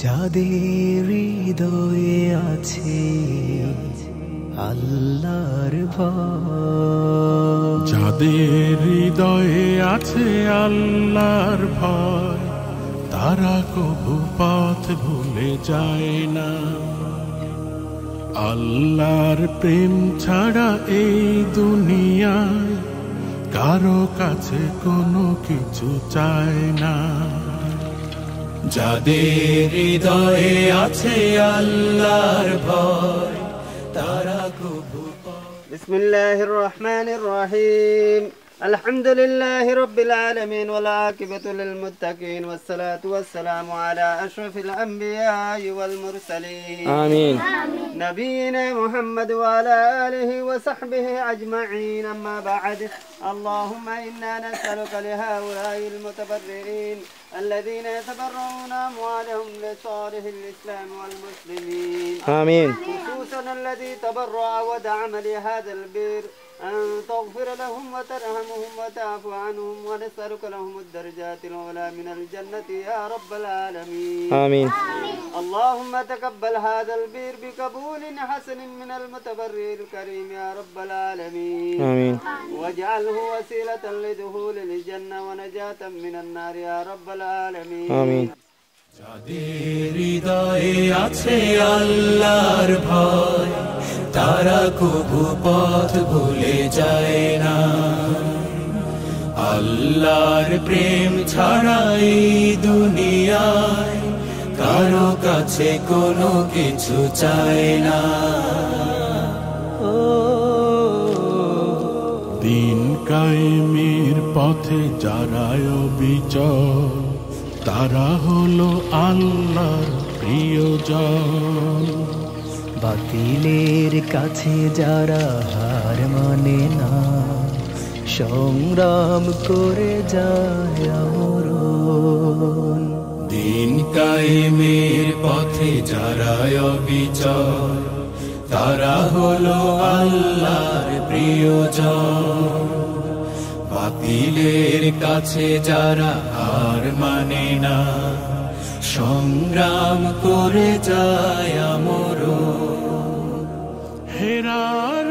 যাদের হৃদয়ে আছে আল্লাহর ভয়, যাদের হৃদয়ে আছে আল্লাহর ভয়, তারা কভু পথ ভুলে যায় না। আল্লাহর প্রেম ছাড়া এই দুনিয়ায় কারো কাছে কোনো কিছু চায় না। যাদের হৃদয়ে আছে আল্লাহর ভয়, তারা কভু বিসমিল্লাহির রহমানির রহিম। আলহামদুলিল্লাহি রাব্বিল আলামিন ওয়াল আকিবাতু লিল মুত্তাকিন ওয়াস সালাতু ওয়াস সালামু আলা আশরাফিল আমবিয়াই ওয়াল মুরসালিন। আমিন। নবিয়িনা মুহাম্মদ ওয়া আলা আলিহি ওয়া সাহবিহি আজমাইন। আম্মা বা'দ। আল্লাহুম্মা ইন্না নাসআলুকা লিহাউলাইল মুতাবাররিন الذين يتبرعون أموالهم لصالح الإسلام والمسلمين. آمين. خصوصا الذي تبرع ودعم لهذا البر أن تغفر لهم وترحمهم وتعفو عنهم، ونسألك لهم الدرجات العلى من الجنة يا رب العالمين. آمين. اللهم تقبل هذا البر بقبول حسن من المتبرع الكريم يا رب العالمين. آمين. واجعله وسيلة لدخول الجنة ونجاة من النار يا رب العالمين. آمين. যাদের হৃদয়ে আছে আল্লাহর ভয়, তারা কভু পথ ভুলে যায় না। আল্লাহর প্রেম ছাড়া এই দুনিয়ায় কারো কাছে কোনো কিছু চায় না। দিন কায়েমের পথে যারা অবিচল, তারা হলো আল্লাহর প্রিয়জন। বাতিলের কাছে যারা হার মানে না, সংগ্রাম করে যায় আমরণ। দিন কায়েমের পথে যারা অবিচল, তারা হলো আল্লাহর প্রিয়জন। বাতিলের কাছে যারা হার মানে না, সংগ্রাম করে যায় আমরণ। হেরার